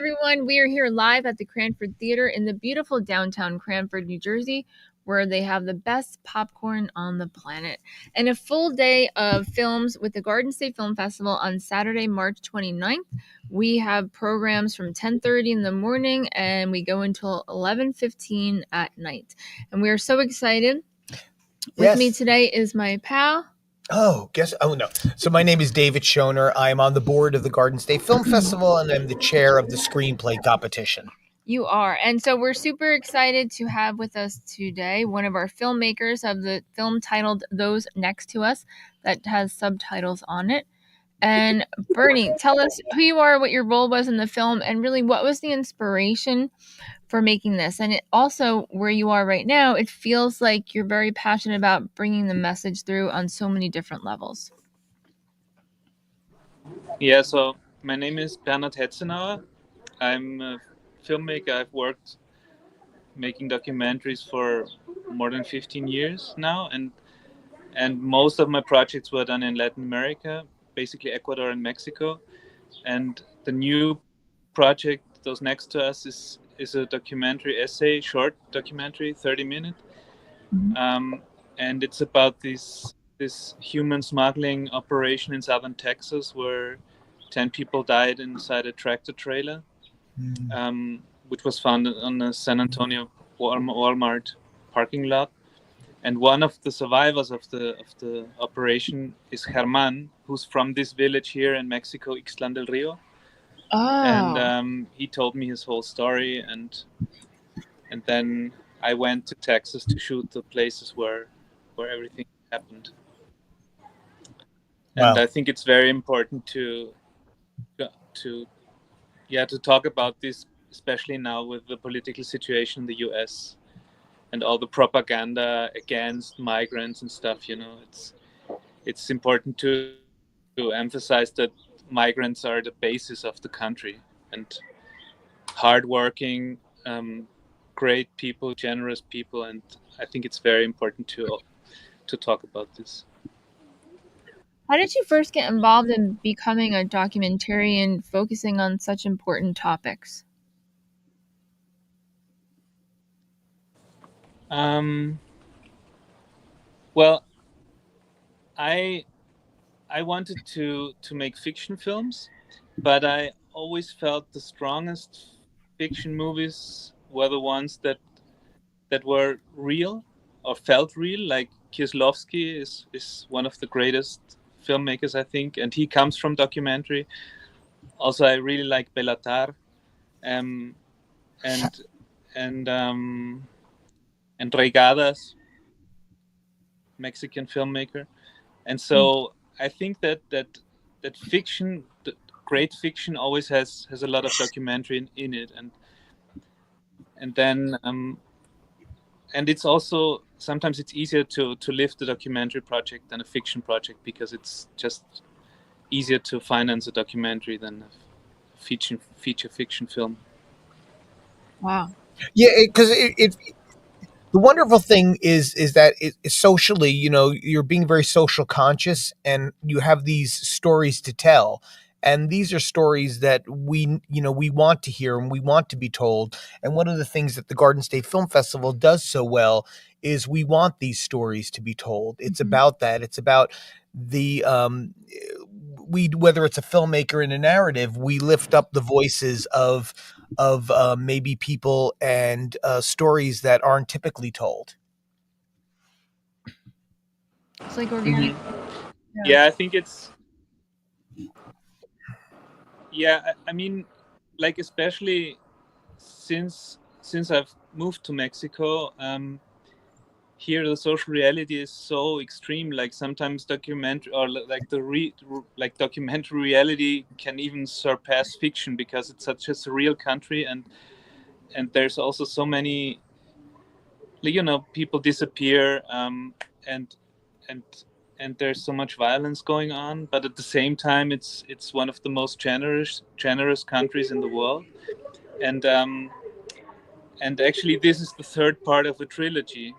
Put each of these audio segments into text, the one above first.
everyone. We are here live at the Cranford Theater in the beautiful downtown Cranford, New Jersey, where they have the best popcorn on the planet. And a full day of films with the Garden State Film Festival on Saturday, March 29th. We have programs from 10:30 in the morning and we go until 11:15 at night. And we are so excited. With me today is my pal. Oh no. So my name is David Schoner. I am on the board of the Garden State Film Festival, and I'm the chair of the screenplay competition. You are. And so we're super excited to have with us today one of our filmmakers of the film titled Those Next to Us that has subtitles on it. And Bernie, tell us who you are, what your role was in the film, and really what was the inspiration for making this. And it also, where you are right now, it feels like you're very passionate about bringing the message through on so many different levels. Yeah, so my name is Bernhard Hetzenauer. I'm a filmmaker. I've worked making documentaries for more than 15 years now, and most of my projects were done in Latin America, basically Ecuador and Mexico. And the new project, Those Next to Us, is a documentary essay, short documentary, 30-minute. And it's about this human smuggling operation in southern Texas where 10 people died inside a tractor trailer, which was found on a San Antonio Walmart parking lot. And one of the survivors of the operation is Germán, who's from this village here in Mexico, Ixtlan del Rio. Oh. And he told me his whole story, and then I went to Texas to shoot the places where everything happened. Wow. And I think it's very important to talk about this, especially now with the political situation in the US and all the propaganda against migrants and stuff. You know, it's important to emphasize that migrants are the basis of the country, and hardworking, great people, generous people, and I think it's very important to talk about this. How did you first get involved in becoming a documentarian focusing on such important topics? Well, I wanted to make fiction films, but I always felt the strongest fiction movies were the ones that were real or felt real. Like Kieslowski is one of the greatest filmmakers, I think, and he comes from documentary. Also, I really like Béla Tarr, and Regadas, Mexican filmmaker. And so I think that fiction, great fiction, always has a lot of documentary in it, and then and it's also sometimes it's easier to lift a documentary project than a fiction project, because it's just easier to finance a documentary than a feature fiction film. Wow. Yeah, because the wonderful thing is that socially, you know, you're being very social conscious, and you have these stories to tell. And these are stories that we want to hear and we want to be told. And one of the things that the Garden State Film Festival does so well is we want these stories to be told. It's about that. It's about the whether it's a filmmaker in a narrative, we lift up the voices of maybe people and stories that aren't typically told. It's like organic. Yeah, I think it's. Yeah, I mean, like, especially since I've moved to Mexico, here the social reality is so extreme. Like sometimes documentary or like documentary reality can even surpass fiction, because it's such a surreal country, and there's also so many, you know, people disappear, and there's so much violence going on, but at the same time it's one of the most generous countries in the world, and actually this is the third part of a trilogy.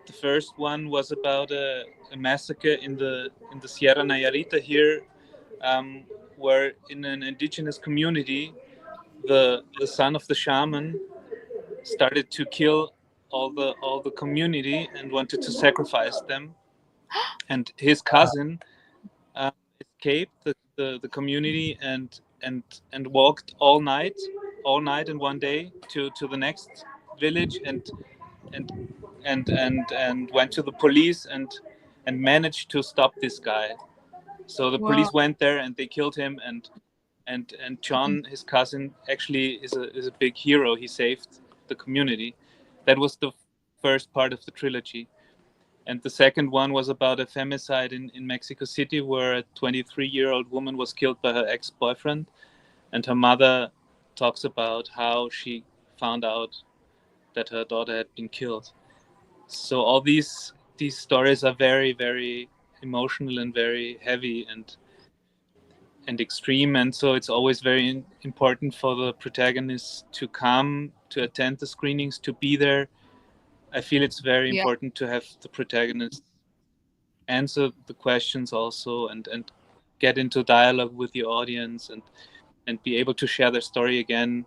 The first one was about a massacre in the Sierra Nayarita here, where in an indigenous community the son of the shaman started to kill all the community and wanted to sacrifice them, and his cousin escaped the community and walked all night and one day to the next village and and went to the police and managed to stop this guy. So the Whoa. police went there and they killed him, and John, his cousin, actually is a big hero. He saved the community. That was the first part of the trilogy. And the second one was about a femicide in Mexico City, where a 23-year-old woman was killed by her ex-boyfriend, and her mother talks about how she found out that her daughter had been killed. So all these stories are very, very emotional and very heavy and extreme, and so it's always very important for the protagonists to come to attend the screenings, to be there. I feel it's very Yeah. important to have the protagonists answer the questions also, and get into dialogue with the audience, and be able to share their story again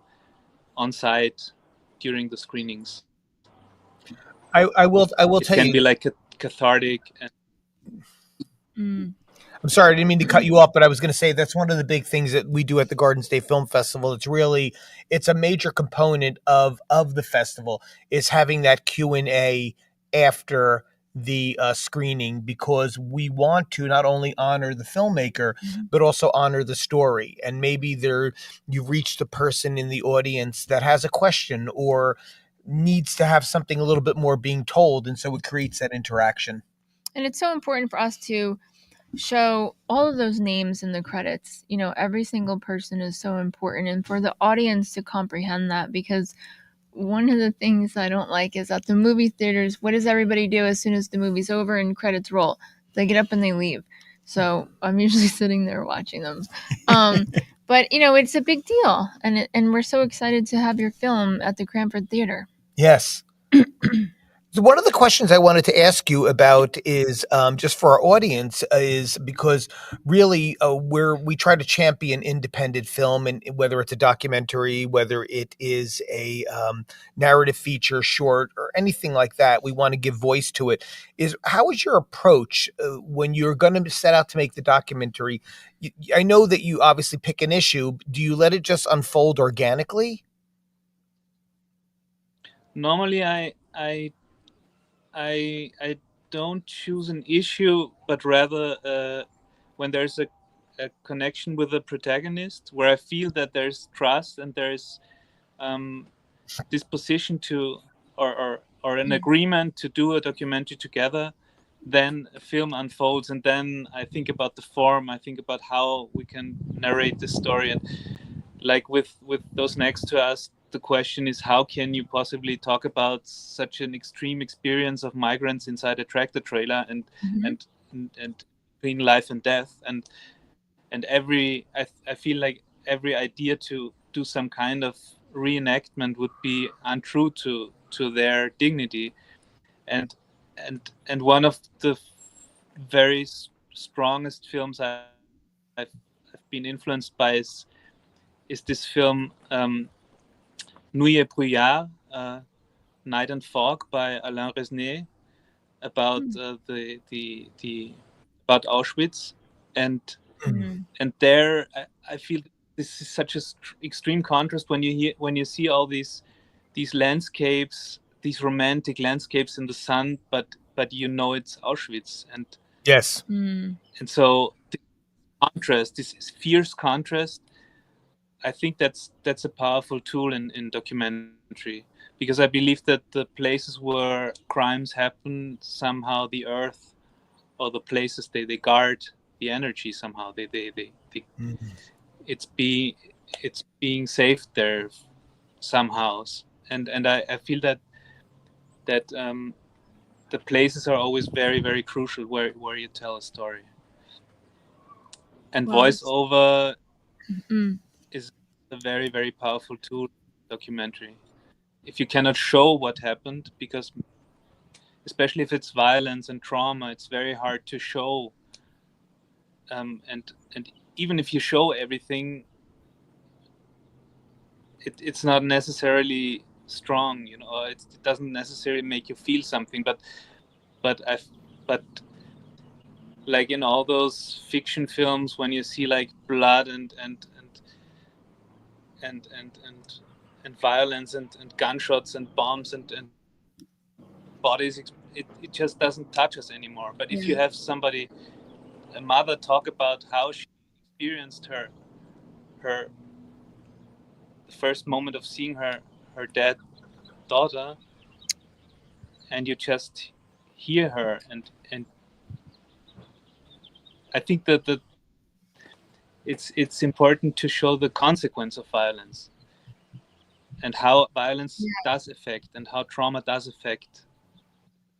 on site during the screenings. I will It tell can you. be like cathartic. And I'm sorry, I didn't mean to cut you off, but I was going to say that's one of the big things that we do at the Garden State Film Festival. It's a major component of the festival is having that Q&A after the screening, because we want to not only honor the filmmaker but also honor the story. And maybe you've reached a person in the audience that has a question or needs to have something a little bit more being told, and so it creates that interaction. And it's so important for us to show all of those names in the credits. You know, every single person is so important, and for the audience to comprehend that, because one of the things I don't like is at the movie theaters, what does everybody do as soon as the movie's over and credits roll? They get up and they leave. So I'm usually sitting there watching them. But you know, it's a big deal, and we're so excited to have your film at the Cranford Theater. Yes. So one of the questions I wanted to ask you about is just for our audience, is because really we try to champion independent film, and whether it's a documentary, whether it is a narrative feature, short, or anything like that, we want to give voice to it. How is your approach when you're going to set out to make the documentary? I know that you obviously pick an issue. Do you let it just unfold organically? normally I don't choose an issue, but rather when there's a connection with the protagonist, where I feel that there's trust and there's disposition to or an agreement to do a documentary together, then a film unfolds, and then I think about the form, I think about how we can narrate the story. And like with Those Next to Us, the question is, how can you possibly talk about such an extreme experience of migrants inside a tractor trailer, and between life and death, and I feel like every idea to do some kind of reenactment would be untrue to their dignity. And one of the very strongest films I've been influenced by is this film, Nuit et Brouillard, Night and Fog, by Alain Resnais, about about Auschwitz. And there I feel this is such a extreme contrast when you see all these landscapes, these romantic landscapes in the sun, but you know it's Auschwitz. And Yes. and so the contrast, this fierce contrast, I think that's a powerful tool in documentary, because I believe that the places where crimes happen, somehow the earth or the places they guard the energy, somehow they it's being saved there somehow. And I feel that the places are always very, very crucial where you tell a story. And voiceover is a very, very powerful tool in documentary. If you cannot show what happened, because especially if it's violence and trauma, it's very hard to show. And even if you show everything, it's not necessarily strong, you know. It doesn't necessarily make you feel something, but but like in all those fiction films, when you see like blood and violence and gunshots and bombs and bodies, it just doesn't touch us anymore. But if you have somebody, a mother, talk about how she experienced her the first moment of seeing her dead daughter, and you just hear her, and I think that it's important to show the consequence of violence and how violence does affect and how trauma does affect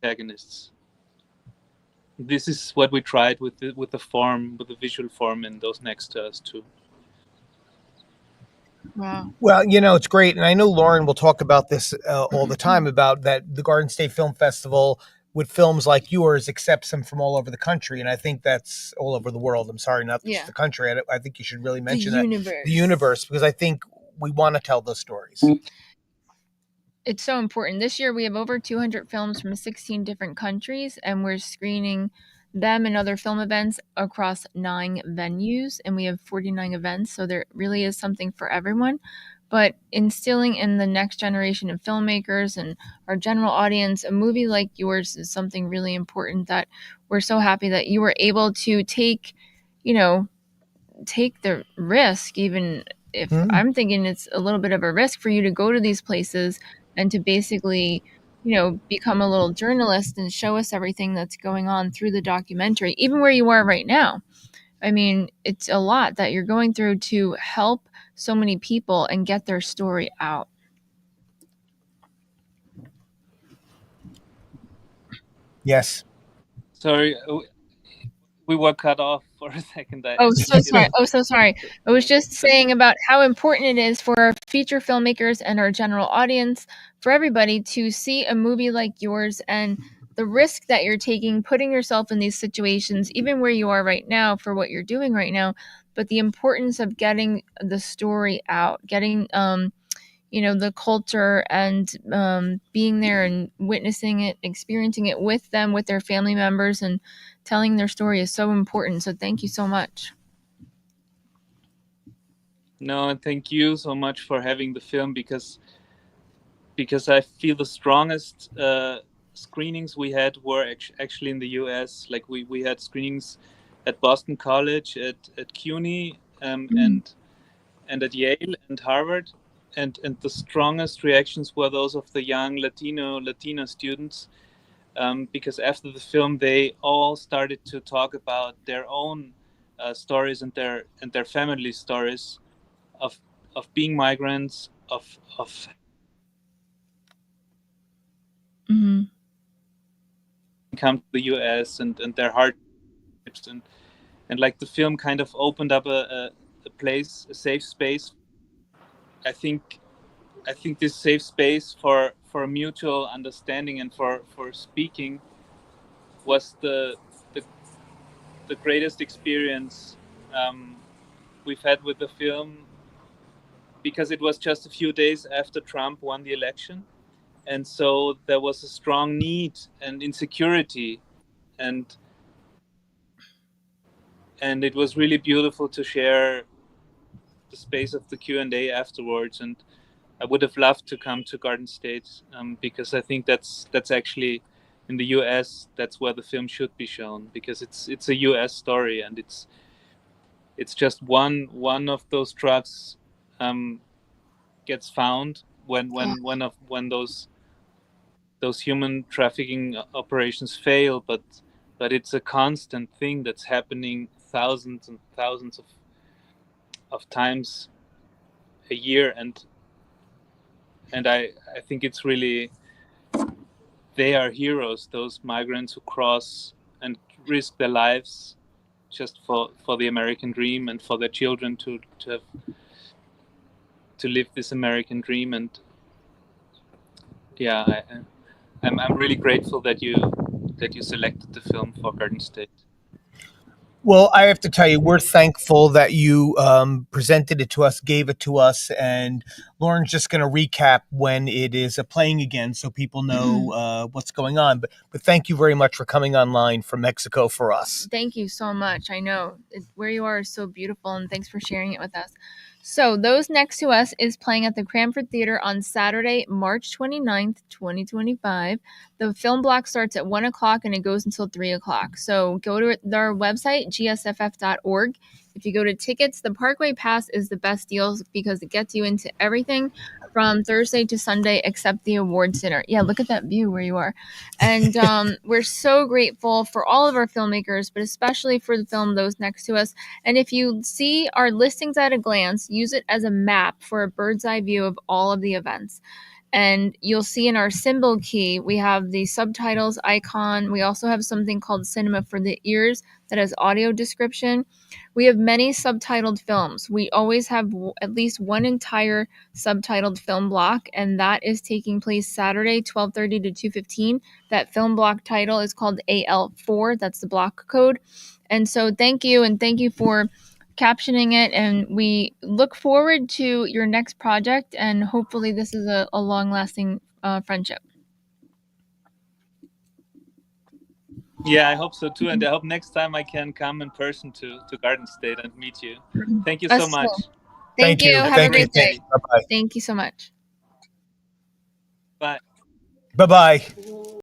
protagonists. This is what we tried with the form, with the visual form in Those Next to Us too. Wow. Well, you know, it's great. And I know Lauren will talk about this all the time, about that the Garden State Film Festival with films like yours accepts them from all over the country. And I think that's all over the world. I'm sorry, not just the country. I think you should really mention The that. universe. The universe, because I think we want to tell those stories. It's so important. This year we have over 200 films from 16 different countries, and we're screening them and other film events across 9 venues, and we have 49 events, so there really is something for everyone. But instilling in the next generation of filmmakers and our general audience, a movie like yours is something really important that we're so happy that you were able to take, take the risk, even if I'm thinking it's a little bit of a risk for you to go to these places and to basically, become a little journalist and show us everything that's going on through the documentary, even where you are right now. I mean, it's a lot that you're going through to help so many people and get their story out. Yes. Sorry, we were cut off for a second. So sorry. I was just saying about how important it is for our feature filmmakers and our general audience, for everybody to see a movie like yours and the risk that you're taking, putting yourself in these situations, even where you are right now for what you're doing right now, but the importance of getting the story out, getting the culture and being there and witnessing it, experiencing it with them, with their family members, and telling their story is so important. So thank you so much. No, and thank you so much for having the film, because I feel the strongest screenings we had were actually in the US. Like we had screenings at Boston College, at CUNY, and at Yale and Harvard. And the strongest reactions were those of the young Latina students, because after the film they all started to talk about their own stories and their family stories of being migrants, of come to the US and their hardships, and like the film kind of opened up a place, a safe space. I think this safe space for mutual understanding and for speaking was the greatest experience we've had with the film, because it was just a few days after Trump won the election, and so there was a strong need and insecurity, and it was really beautiful to share the space of the Q&A afterwards. And I would have loved to come to Garden State, because I think that's actually in the US, that's where the film should be shown, because it's a US story, and it's just one of those trucks gets found when those human trafficking operations fail, but it's a constant thing that's happening thousands and thousands of times a year, and I think it's really, they are heroes, those migrants who cross and risk their lives just for the American dream and for their children to have to live this American dream. And yeah, I'm really grateful that you selected the film for Garden State. Well, I have to tell you, we're thankful that you presented it to us, gave it to us, and Lauren's just going to recap when it is playing again so people know what's going on. But thank you very much for coming online from Mexico for us. Thank you so much. I know where you are is so beautiful, and thanks for sharing it with us. So, Those Next to Us is playing at the Cranford Theater on Saturday, March 29th, 2025. The film block starts at 1 o'clock and it goes until 3 o'clock. So, go to their website, gsff.org. If you go to tickets, the Parkway Pass is the best deal because it gets you into everything from Thursday to Sunday except the award center. Yeah, look at that view where you are. And we're so grateful for all of our filmmakers, but especially for the film Those Next to Us. And if you see our listings at a glance, use it as a map for a bird's eye view of all of the events. And you'll see in our symbol key, we have the subtitles icon. We also have something called Cinema for the Ears that has audio description. We have many subtitled films. We always have at least one entire subtitled film block, and that is taking place Saturday, 12:30 to 2:15. That film block title is called AL4. That's the block code. And so thank you, and thank you for captioning it, and we look forward to your next project, and hopefully this is a long-lasting friendship. Yeah, I hope so too, and I hope next time I can come in person to Garden State and meet you. Thank you so much. Thank you. Have a great day. Bye-bye. Thank you so much. Bye. Bye-bye.